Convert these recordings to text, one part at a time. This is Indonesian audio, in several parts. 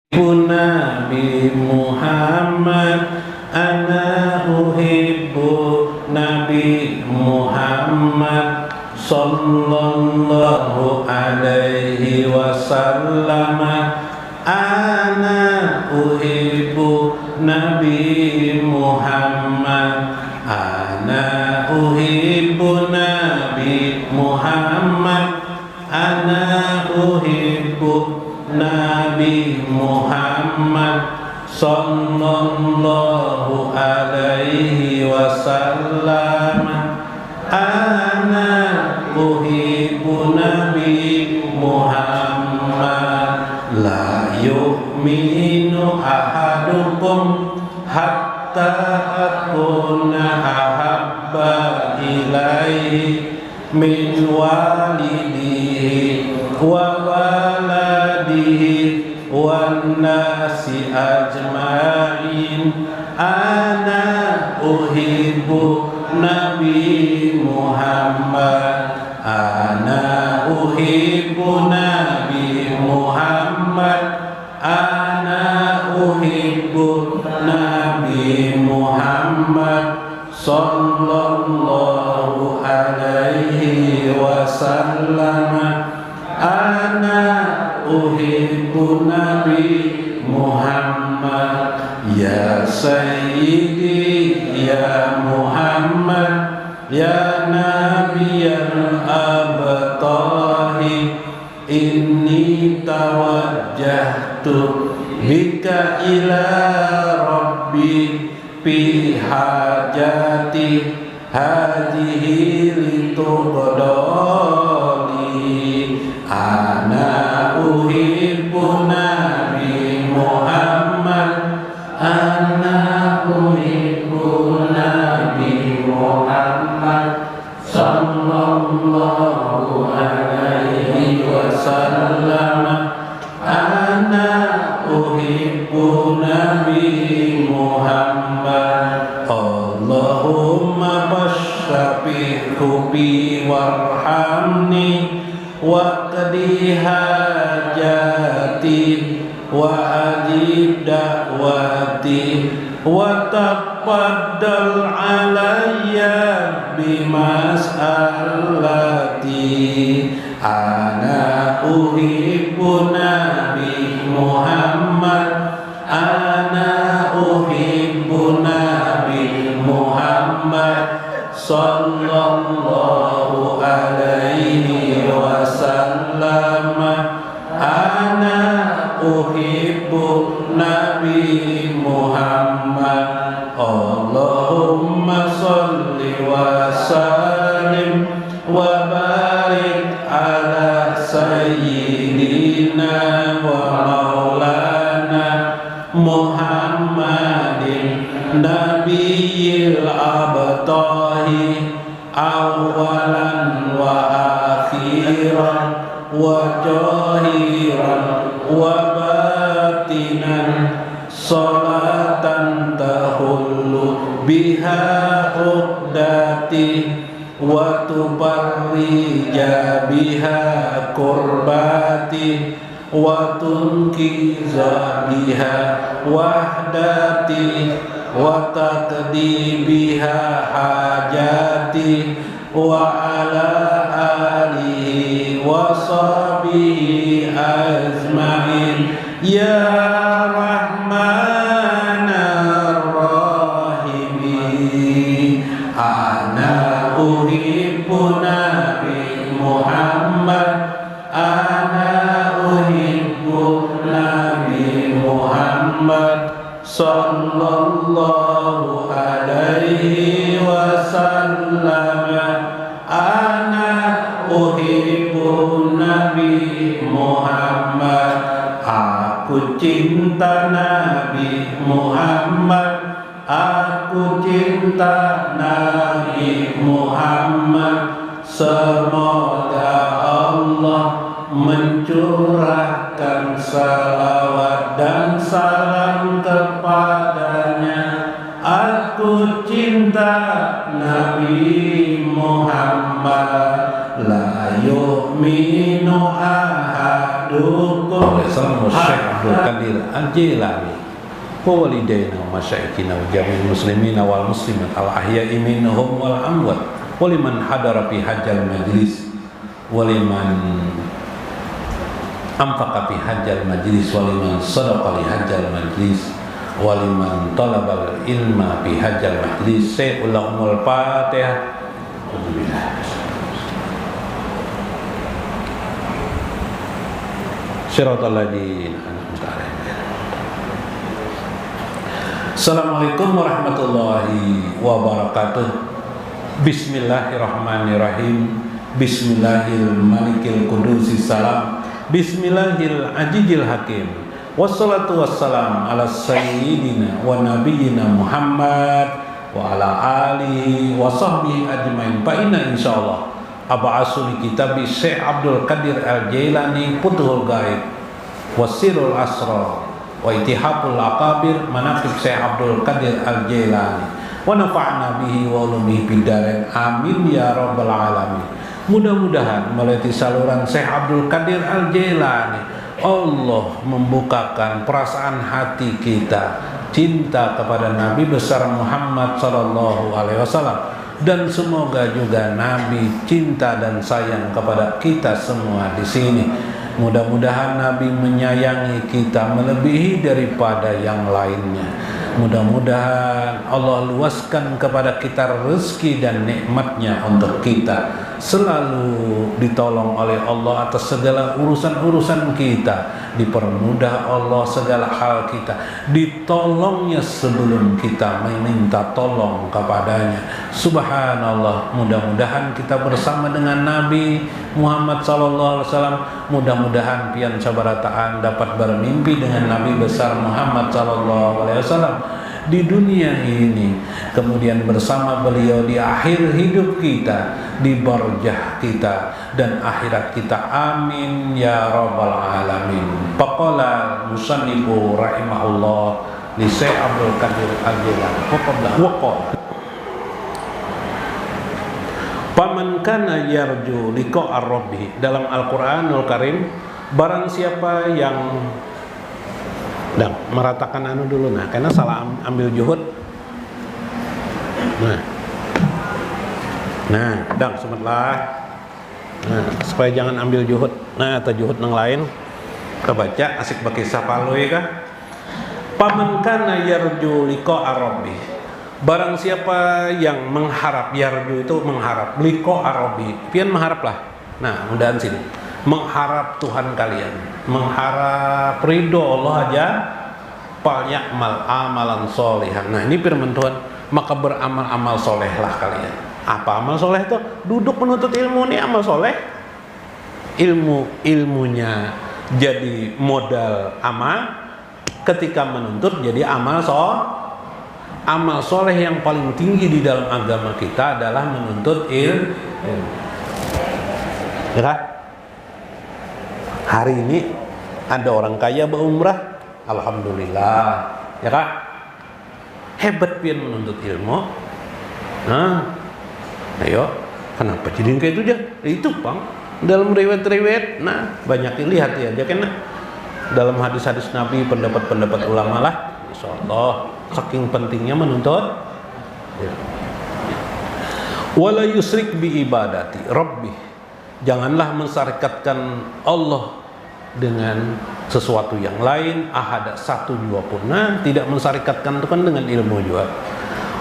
Nabi Muhammad, ana uhibbu Nabi Muhammad sallallahu alaihi wasallam. Ana uhibbu Nabi Muhammad, ana uhibbu Nabi Muhammad, ana uhibbu Nabi Muhammad sallallahu alaihi wasallam. Ana uhibbu Nabi Muhammad. La yu'minu ahadukum hatta akuna ahabba ilaihi min walidihi wa waladihi wan nasi ajma'in. Ana uhibbu Nabi Muhammad, ana uhibbu Nabi Muhammad, ana uhibbu Nabi Muhammad sallallahu alaihi wasallam. Ana uhibbu Nabi Muhammad. Ya Sayyidi ya Muhammad, ya Nabiyal Abtahi, inni tawajjahtu bika ila Rabbi fi hajati hadhihi lituqdali. Ana uhibbu Nabi Muhammad, ana uhibbu Nabi Muhammad sallallahu alaihi wasallam. Ana uhibbu Nabi Muhammad. Allahumma fasyafihu bi warhamni waqdi hajati wa ajib da'wati wa taqaddal alayya bimas'alati. Ana uhibbu Nabi Muhammad, ana uhibbu Nabi Muhammad sallallahu alaihi wasallam. Ana uhibbu Nabi Muhammad. Allahumma salli wa sallim wa barik ala sayyidina wa maulana Muhammadin nabiyil abtahi awalan wa akhiran wa jahiran wa batinan, salatan tahullu biha uqdati wa tubarrija biha kurbati wa tunkiza biha wahdati wa taqdi biha hajati wa ala alihi wa sahbihi azmain. Ya Rahmanar Rahim. Ana uhibbu Nabi Muhammad, ana uhibbu Nabi Muhammad sallallahu alaihi wasallam. Ana uhibbu Nabi Muhammad. Aku cinta Nabi Muhammad, aku cinta Nabi Muhammad. Semoga Allah mencurahkan salawat dan salam kepadanya. Aku cinta Nabi Muhammad. La yu'minu ahadukum Abdul Qadir Al-Jailani wa walidayna wa masyayikhina wa jami'il muslimina wal muslimat al-ahya'i minhum wal amwat wa liman hadara fi hajjal majlis wa liman anfaqa fi hajjal majlis wa liman sadaqa li hajjal majlis wa liman talabal ilma fi hajjal majlis. Sa'ulahumul Fatihah. Syiratal ladzina an'amta 'alaihim. Assalamualaikum warahmatullahi wabarakatuh. Bismillahirrahmanirrahim. Bismillahil malikil qudusis salam. Bismillahil ajijil hakim. Wassalatu wassalam ala sayyidina wa nabiyyina Muhammad wa ala alihi wa sahbihi ajmain. Fa inna insyaallah ab'asu li kitabi Syekh Abdul Qadir Al-Jailani Futhul Ghaib Wasirul Asrar wa Ittihabul Aqabir Manaqib Syekh Abdul Qadir Al-Jailani wa nafa'na bihi wa ulumihi bidarain amin ya rabbal alamin. Mudah-mudahan melalui saluran Syekh Abdul Qadir Al-Jailani Allah membukakan perasaan hati kita cinta kepada Nabi besar Muhammad sallallahu alaihi wasallam, dan semoga juga Nabi cinta dan sayang kepada kita semua di sini. Mudah-mudahan Nabi menyayangi kita melebihi daripada yang lainnya. Mudah-mudahan Allah luaskan kepada kita rezeki dan nikmatnya untuk kita selalu ditolong oleh Allah atas segala urusan-urusan kita, dipermudah Allah segala hal kita, ditolongnya sebelum kita meminta tolong kepadanya. Subhanallah, mudah-mudahan kita bersama dengan Nabi Muhammad SAW. Mudah-mudahan pian sabarataan dapat bermimpi dengan Nabi besar Muhammad SAW di dunia ini, kemudian bersama beliau di akhir hidup kita, di barjah kita dan akhirat kita. Amin ya rabbal alamin. Faqala musannifu rahimahullah li Syekh Abdul Qadir Al-Jailani waqala faman kana yarju liqa'a rabbih. Dalam Al-Qur'anul Karim, barang siapa yang meratakan anu dulu, nah karena salah ambil juhud. Nah, sementara. Nah, supaya jangan ambil juhud. Nah, atau juhud yang lain. Kita baca asik pakai sapaloi kah? Paman kana yarju liqa'a rabbih. Barang siapa yang mengharap, yarju itu mengharap, liqa'a rabbih. Pian mengharaplah. Nah, mudahan sini. Mengharap Tuhan kalian, mengharap ridho Allah aja, falyamal amalan solihan. Nah, ini firman Tuhan, maka beramal-amal solehlah kalian. Apa amal soleh itu? Duduk menuntut ilmu, ini amal soleh. Ilmunya jadi modal amal, ketika menuntut jadi amal soleh. Yang paling tinggi di dalam agama kita adalah menuntut ilmu. Ya kan? Hari ini ada orang kaya berumrah, alhamdulillah, ya kak. Hebat pian menuntut ilmu. Nah, ayo, kenapa jadi kayak itu aja? Itu bang, dalam riwayat-riwayat, nah banyak lihat ya, aja kan? Dalam hadis-hadis Nabi, pendapat-pendapat ulama lah, insyaallah, saking pentingnya menuntut. Ya. Wala yusrik bi ibadati rabbih. Janganlah mensyarikatkan Allah dengan sesuatu yang lain, ahad satu jua pun. Nah, tidak mensyarikatkan itu kan dengan ilmu juga.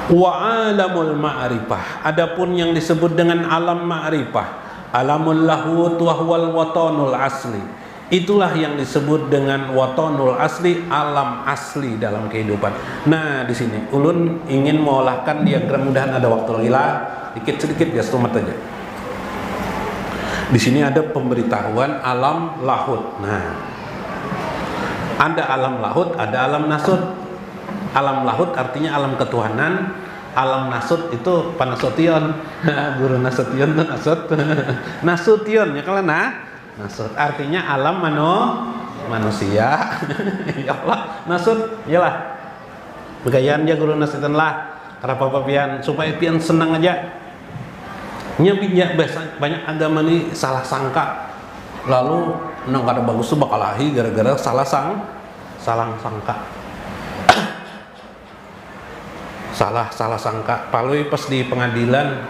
Wa alamul ma'rifah. Adapun yang disebut dengan alam ma'rifah, alamul lahut wa huwal watanul asli. Itulah yang disebut dengan watanul asli, alam asli dalam kehidupan. Nah, di sini ulun ingin mengolahkan diagram, mudahan ada waktu lagi lah, sedikit ya, setumat aja. Di sini ada pemberitahuan alam lahut. Nah, ada alam lahut, ada alam nasut. Alam lahut artinya alam ketuhanan. Alam nasut itu panasotion. Guru nasution itu nasut. Nasution ya kalau nasut artinya alam manusia. Ya Allah, nasut iyalah. Begayaan ya guru nasution lah. Kenapa pian supaya pian senang aja. Banyak agama ini salah sangka, lalu nang kada bagus tuh bakal lahi gara-gara salah salah sangka. salah sangka. Palui pas di pengadilan,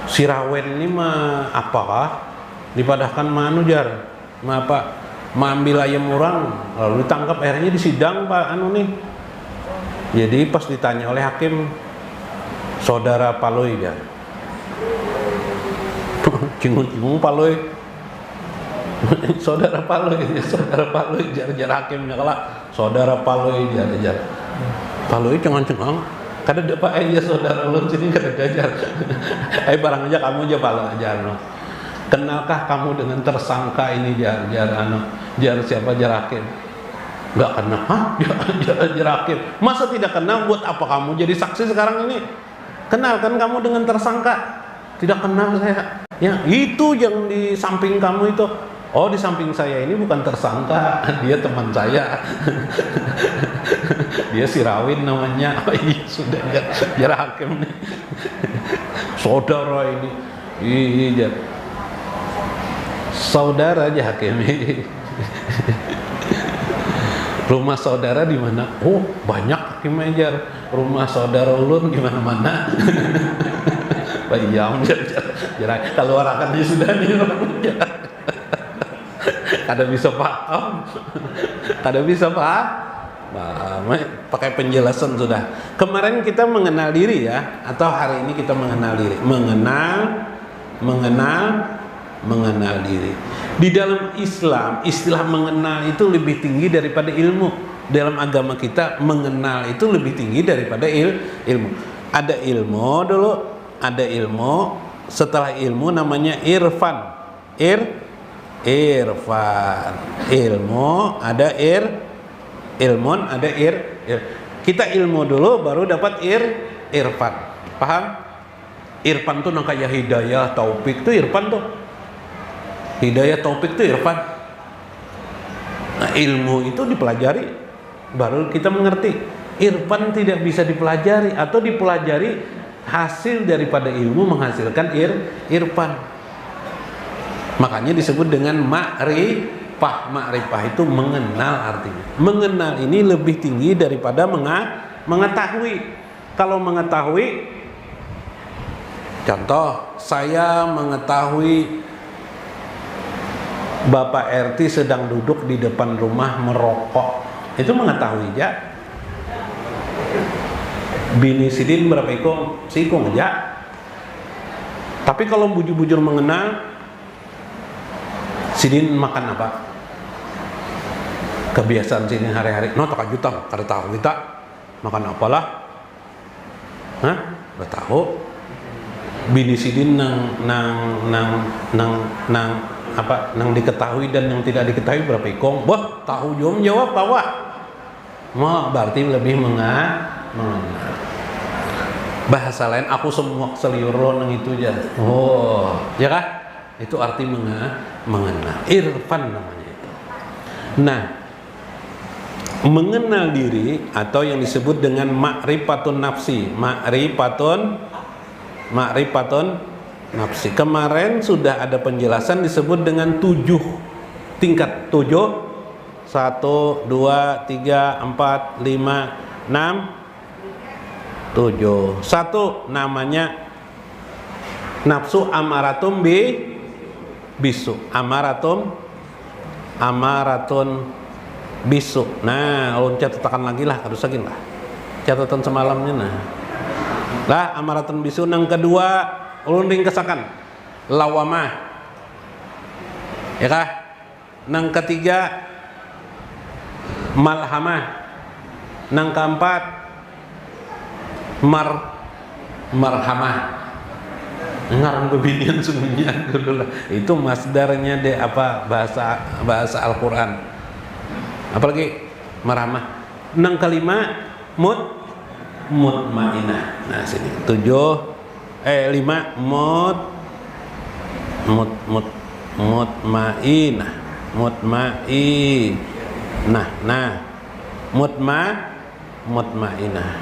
si Rawen ini mah apakah dipadahkan manu jar, ambil ayam orang, lalu ditangkap, akhirnya disidang Pak nih. Jadi pas ditanya oleh hakim, saudara Palui jar. Cingung Palui. saudara Palui jar hakimnya kalah. Saudara Palui jar. Palui cengang-cengang. Kada dapat aja saudara lu sini kada jajar. Barang aja kamu aja Palui aja no. Kenalkah kamu dengan tersangka ini jar siapa jar hakim? Enggak kenal. Jar hakim. Masa tidak kenal, buat apa kamu jadi saksi sekarang ini? Kenalkan kamu dengan tersangka. Tidak kenal saya. Ya, itu yang di samping kamu itu. Oh, di samping saya ini bukan tersangka, dia teman saya. Dia si Rawin namanya. Oh iya, sudah jar hakim nih. Saudara ini. Iya. Saudara aja hakim. Rumah saudara di mana? Oh, banyak hakim ajar. Rumah saudara ulun gimana mana? Bayang jar. Kalau warakan dia sudah nih. Kada bisa paham. Pakai penjelasan sudah. Kemarin kita mengenal diri ya, atau hari ini kita mengenal diri. Mengenal diri. Di dalam Islam, istilah mengenal itu lebih tinggi daripada ilmu. Dalam agama kita, mengenal itu lebih tinggi daripada ilmu. Ada ilmu dulu, ada ilmu. Setelah ilmu namanya irfan. Irfan. Ilmu ada ilmun ada kita ilmu dulu baru dapat irfan. Paham? Irfan tuh nang kayak hidayah, taufik tuh irfan tuh. Hidayah, taufik tuh irfan. Nah, ilmu itu dipelajari baru kita mengerti. Irfan tidak bisa dipelajari atau dipelajari hasil daripada ilmu menghasilkan irfan. Makanya disebut dengan ma'rifah. Ma'rifah itu mengenal artinya. Mengenal ini lebih tinggi daripada mengetahui. Kalau mengetahui, contoh, saya mengetahui Bapak RT sedang duduk di depan rumah merokok. Itu mengetahui aja. Bini Sidin berapa ikung? Sikung aja. Tapi kalau bujur-bujur mengenal, Sidin makan apa? Kebiasaan Sidin hari-hari. No, tak jutang, kada tahu kita makan apalah. Hah? Udah tahu. Bini Sidin nang diketahui dan yang tidak diketahui berapa ikong? Wah, tahu jawab tawa. Mau berarti lebih mengenal. Bahasa lain aku semua seliuran itu aja. Oh, ya kah? Itu arti mengenal. Irfan namanya itu. Nah, mengenal diri atau yang disebut dengan ma'rifatun nafsi. Ma'rifatun nafsi. Kemarin sudah ada penjelasan disebut dengan 7 tingkat. 7 1, 2, 3, 4, 5, 6, 7. 1 namanya nafsu amaratum bisu. Amaratun bisu. Nah, ulun catatan lagi lah, harus lagi lah. Catatan semalamnya nah. Lah amaratun bisu. Nang kedua ulun ringkesakan lawamah. Ya kah? Nang ketiga malhamah. Nang keempat marhamah. Ngarang kebinian sungguhnya dulu lah. Itu masdarnya deh apa bahasa Al-Qur'an. Apalagi marhamah. Nang kelima mutmainah. Nah, sini 5 mutmainah. Mutmainah.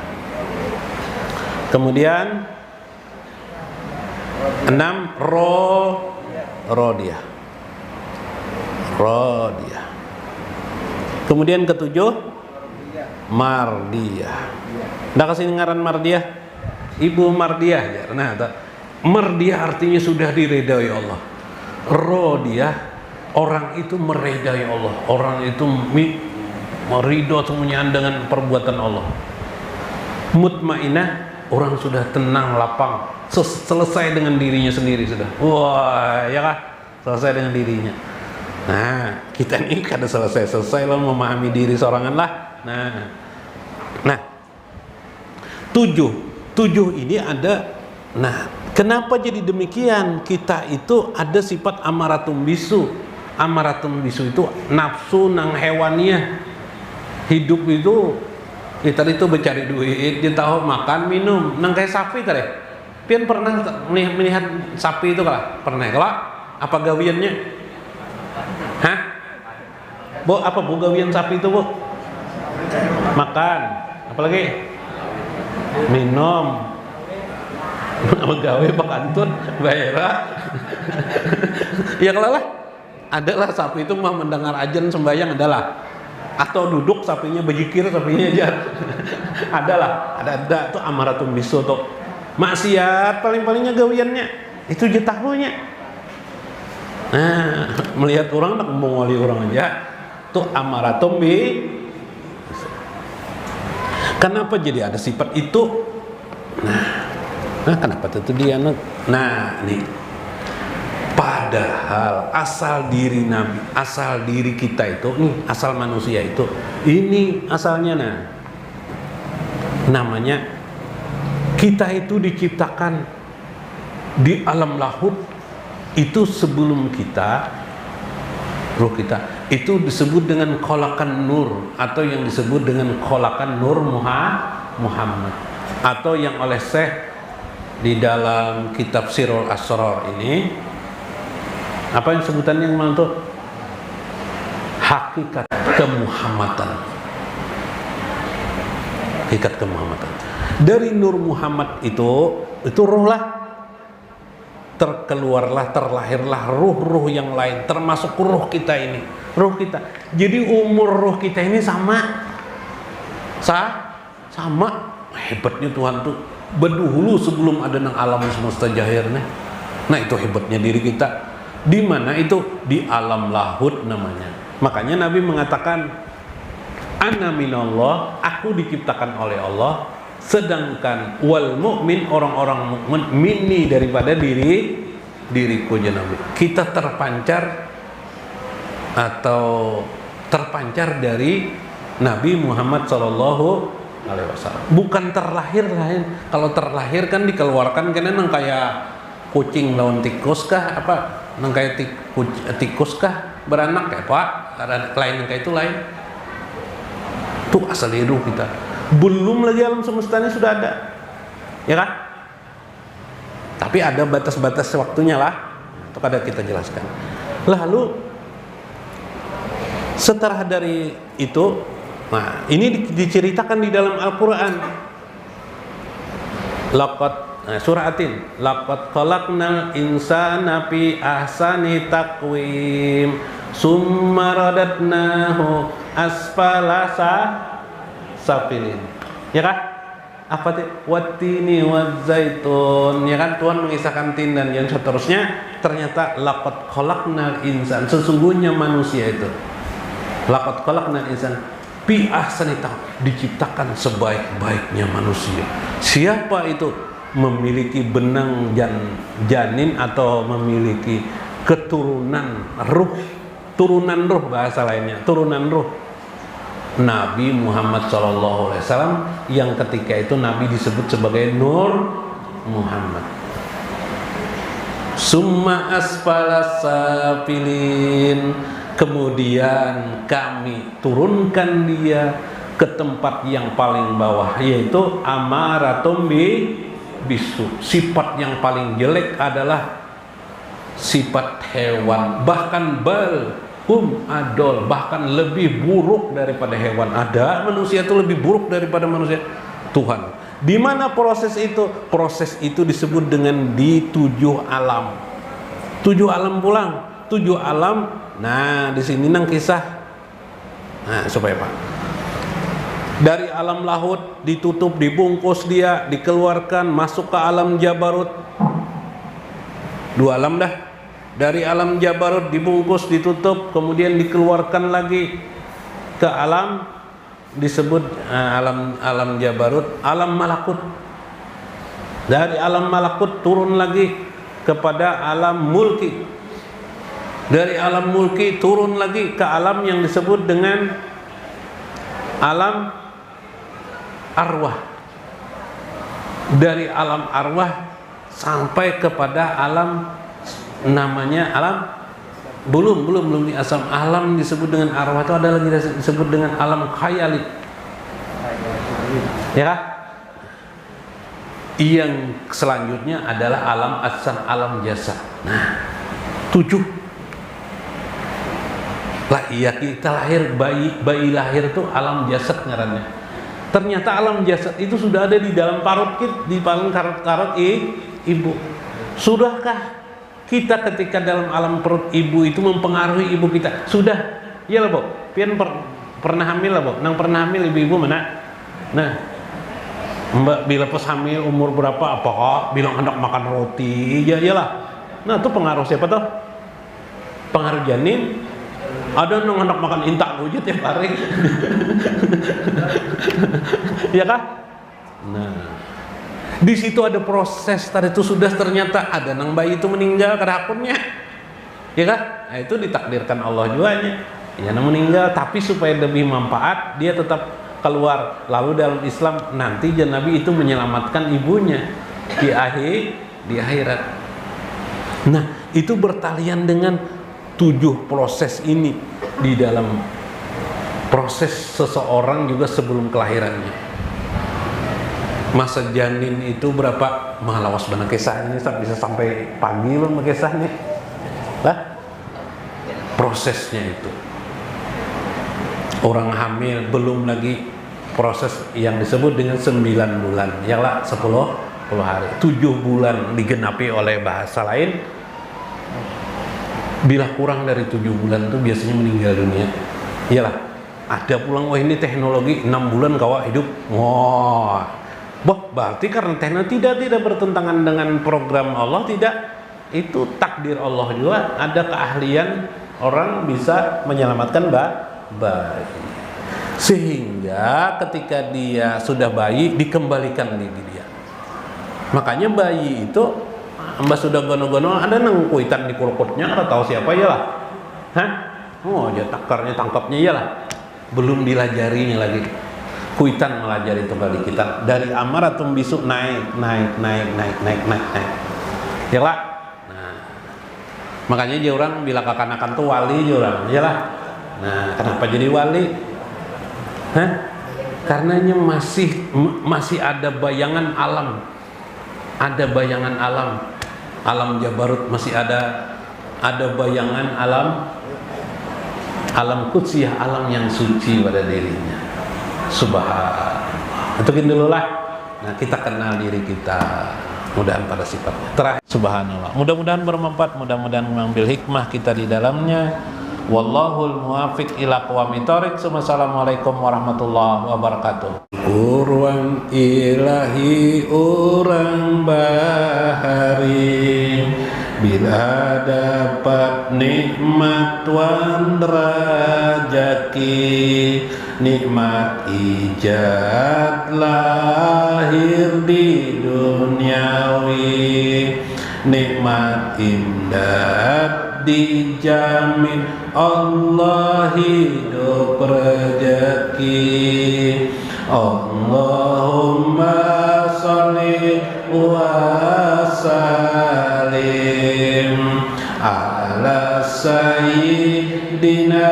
Kemudian 6 rodiyah. Kemudian ketujuh, Mardiyah. Nggak kasih ngaran Mardiyah, Ibu Mardiyah ya. Nah, Mardiyah artinya sudah diredai Allah. Rodiyah, orang itu meredai Allah, orang itu meridho semuanya dengan perbuatan Allah. Mutmainah, orang sudah tenang, lapang, selesai dengan dirinya sendiri sudah. Wah, ya kah? Selesai dengan dirinya. Nah, kita ini kada selesai lah memahami diri sorangan lah. Nah, tujuh ini ada. Nah, kenapa jadi demikian? Kita itu ada sifat amaratum bisu. Amaratum bisu itu nafsu nang hewannya. Hidup itu kita itu mencari duit, dia tahu makan minum, nang kayak sapi tadi. Pian pernah melihat sapi itu kalah? Pernah kalah? Apa gawiannya? Hah? Bu, apa bu gawian sapi itu bu? Makan. Apalagi? Minum. Apa gawe pak antun bayar? Ya kalau lah, adalah sapi itu mah mendengar ajan sembahyang adalah. Atau duduk sapinya berzikir sapinya aja. ada tuh amaratum bisu tuh. Maksiat paling-palingnya gawiannya itu jetahunya. Nah, melihat orang nak mengoli orang aja tuh amaratum bisu. Kenapa jadi ada sifat itu? Nah, kenapa itu dia? Nah, nih. Padahal asal diri Nabi, asal diri kita itu, nih asal manusia itu, ini asalnya namanya kita itu diciptakan di alam lahut itu sebelum kita, ruh kita itu disebut dengan kholakan nur atau yang disebut dengan kholakan nur Muhammad atau yang oleh Syekh di dalam kitab Sirul Asrar ini. Apa yang sebutannya yang mana tuh? Hakikat kemuhammadan. Hakikat kemuhammadan. Dari Nur Muhammad itu ruh lah. Terlahirlah ruh-ruh yang lain, termasuk ruh kita ini. Ruh kita. Jadi umur ruh kita ini sama. Hebatnya Tuhan tuh. Berdahulu sebelum ada nang alam semesta jahirnya. Nah, itu hebatnya diri kita. Di mana itu? Di alam lahut namanya. Makanya Nabi mengatakan, ana minallah, aku diciptakan oleh Allah, sedangkan wal mu'min, orang-orang mukmin, minni, daripada diriku ya Nabi. Kita terpancar dari Nabi Muhammad sallallahu alaihi wasallam. Bukan terlahir lain. Kalau terlahir kan dikeluarkan karena nang kayak kucing lawan tikus kah apa? Nang kayak tikus kah beranak ya Pak? Ada lain kayak itu lain. Tuh asal hidup kita. Belum lagi alam semestanya sudah ada. Ya kan? Tapi ada batas-batas waktunya lah. Itu kada kita jelaskan. Lalu setelah dari itu, nah ini diceritakan di dalam Al-Qur'an. Suratin, laqad khalaqnal insana fi ahsani taqwim summa radatnahu asfala safilin. Ya kan? Apa tuh? Wattini wazzaitun. Ya kan? Tuhan mengisahkan tin dan yang seterusnya. Ternyata laqad khalaqnal insan, sesungguhnya manusia itu. Laqad khalaqnal insan fi ahsani taqwim, diciptakan sebaik-baiknya manusia. Siapa itu? Memiliki benang janin atau memiliki keturunan ruh, bahasa lainnya, turunan ruh. Nabi Muhammad SAW yang ketika itu Nabi disebut sebagai Nur Muhammad. Summa asfala safilin, kemudian kami turunkan dia ke tempat yang paling bawah, yaitu amaratum bisu. Sifat yang paling jelek adalah sifat hewan, bahkan adol, bahkan lebih buruk daripada hewan. Ada manusia itu lebih buruk daripada manusia. Tuhan, di mana proses itu? Proses itu disebut dengan di 7 alam. 7 alam pulang, 7 alam. Nah, di sini nang kisah. Nah, supaya Pak. Dari alam lahut ditutup, dibungkus dia, dikeluarkan masuk ke alam jabarut. 2 alam dah. Dari alam jabarut dibungkus, ditutup, kemudian dikeluarkan lagi ke alam disebut alam jabarut, alam malakut. Dari alam malakut turun lagi kepada alam mulki. Dari alam mulki turun lagi ke alam yang disebut dengan alam arwah. Dari alam arwah sampai kepada alam namanya alam belum di asam alam disebut dengan arwah itu ada lagi disebut dengan alam khayali. Ya kan? Yang selanjutnya adalah alam asal, alam jasa. Nah, 7. Lah iya kita lahir bayi lahir itu alam jasad ngarannya. Ternyata alam jasad itu sudah ada di dalam parut kita, di dalam karut ibu. Sudahkah kita ketika dalam alam perut ibu itu mempengaruhi ibu kita? Sudah. Iya lah, Bu. Pian pernah hamil lah, Bu. Nang pernah hamil ibu-ibu mana? Nah, Mbak bila pas hamil umur berapa apakah bilang hendak makan roti? Ya iyalah. Nah, itu pengaruh siapa tuh? Pengaruh janin. Ada yang hendak makan intak aja tiap hari. Ya kah? Nah, di situ ada proses tadi itu sudah ternyata ada nang bayi itu meninggal karena akunnya. Ya kah? Nah, itu ditakdirkan Allah juga nya. Ya nang meninggal tapi supaya lebih manfaat dia tetap keluar. Lalu dalam Islam nanti Nabi itu menyelamatkan ibunya di akhirat. Nah, itu bertalian dengan 7 proses ini di dalam proses seseorang juga sebelum kelahirannya. Masa janin itu berapa? Malawas benar kisahnya bisa sampai pagi loh kisahnya. Lah, prosesnya itu. Orang hamil belum lagi proses yang disebut dengan 9 bulan. Yalah 10 hari. 7 bulan digenapi oleh bahasa lain. Bila kurang dari 7 bulan itu biasanya meninggal dunia. Iyalah, ada pulang wah ini teknologi 6 bulan kawa hidup. Wah. Boh, berarti karena teknologi tidak bertentangan dengan program Allah, tidak. Itu takdir Allah juga, ada keahlian orang bisa menyelamatkan bayi. Sehingga ketika dia sudah bayi dikembalikan lagi dia. Makanya bayi itu Mbak sudah gono-gono ada nang kuitan di kurkutnya atau tahu siapa ya lah. Hah? Oh, dia takarnya tangkapnya ya lah. Belum dilajarinya lagi. Kuitan melajari kembali kita dari amaratum bisu naik. Ya lah. Nah, makanya dia orang bila kekanakan tuh wali dia orang. Ya lah. Nah, kenapa jadi wali? Hah? Karenanya masih ada bayangan alam. Ada bayangan alam jabarut masih ada bayangan alam kudsiyah, alam yang suci pada dirinya. Subhanallah. Itu dulu lah. Nah, kita kenal diri kita. Mudah-mudahan pada sifatnya. Terakhir, subhanallah. Mudah-mudahan bermanfaat, mudah-mudahan mengambil hikmah kita di dalamnya. Wallahul muwaffiq ila aqwamit thoriq. Wassalamualaikum warahmatullahi wabarakatuh. Urang ilahi urang bahari bila dapat nikmat wan rajaki, nikmat ijad lahir di duniawi, nikmat imdad dijamin Allah hidup rezeki. Allahumma sholli wa sallim ala sayyidina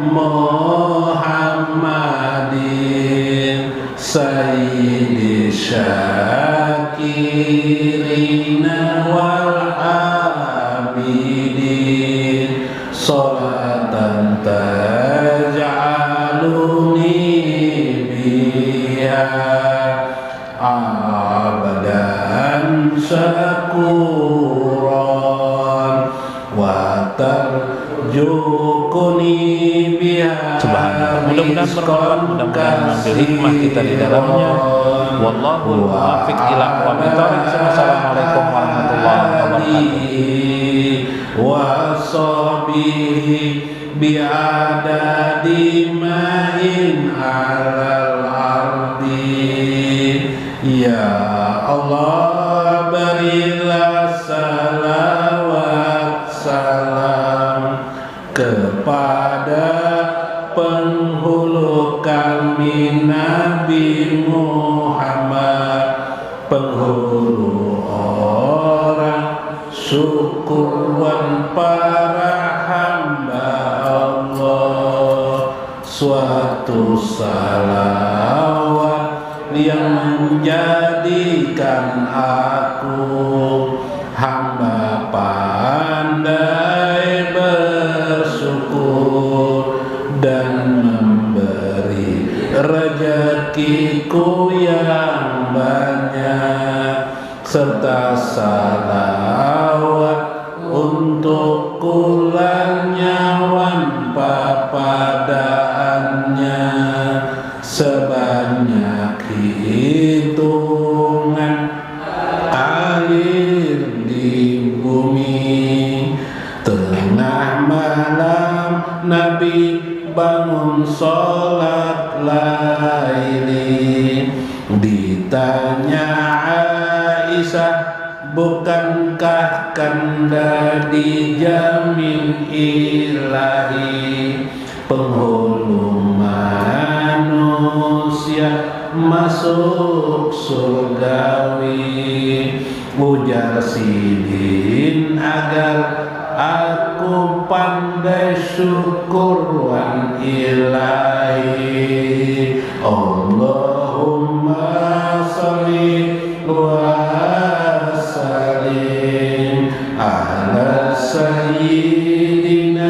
Muhammadin sayyidi syakirina wal abidin sholatan taj'aluni abadan syakuran wa tarjukuni biha Subhanallah. Mudah-mudahan bermanfaat, mudah-mudahan mengambil hikmah kita di dalamnya. Wallahu muwaffiq ila aqwamit thoriq. Assalamualaikum warahmatullahi wabarakatuh. Wasabihi bi'adadi ma'in alal ardi. Ya Allah, berilah salawat salam kepada penghulu kami Nabi Muhammad, penghulu orang syukuran para hamba Allah. Suatu salawat yang menjadikan aku hamba pandai bersyukur dan memberi rezekiku yang banyak, serta salawat untuk kulanya papadaannya sebanyak hitungan air di bumi. Tengah malam Nabi bangun sholat laili. Ditanya Aisyah, bukankah Kanda dijamin ilahi penghulu manusia masuk surgawi? Ujar Sidin, agar aku pandai syukuran ilahi. Allahumma sholli wa sallim ala sayyidina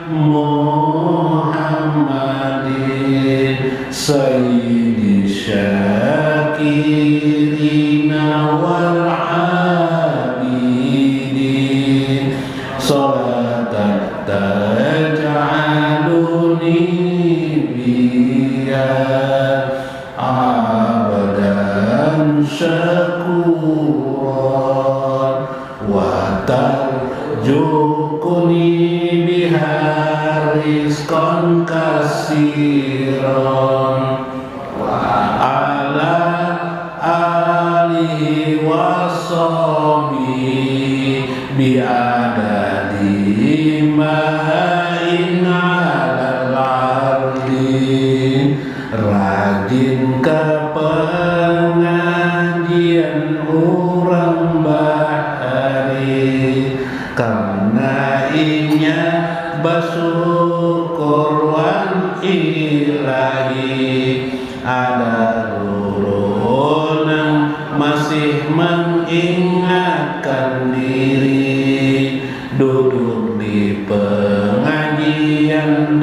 Muhammadin sayyidi syakirina wal abidin, salatan taj'aluni biha abadan syakuran wa tarjukuni biha rizqan kasiran ala alihi wa sahbihi bi'adadi ma'in alal ardi. Rajin ke pengajian urang bahari, karena inya bersyukur wan ilahi. Ada lurunang masih mengingatkan diri, duduk di pengajian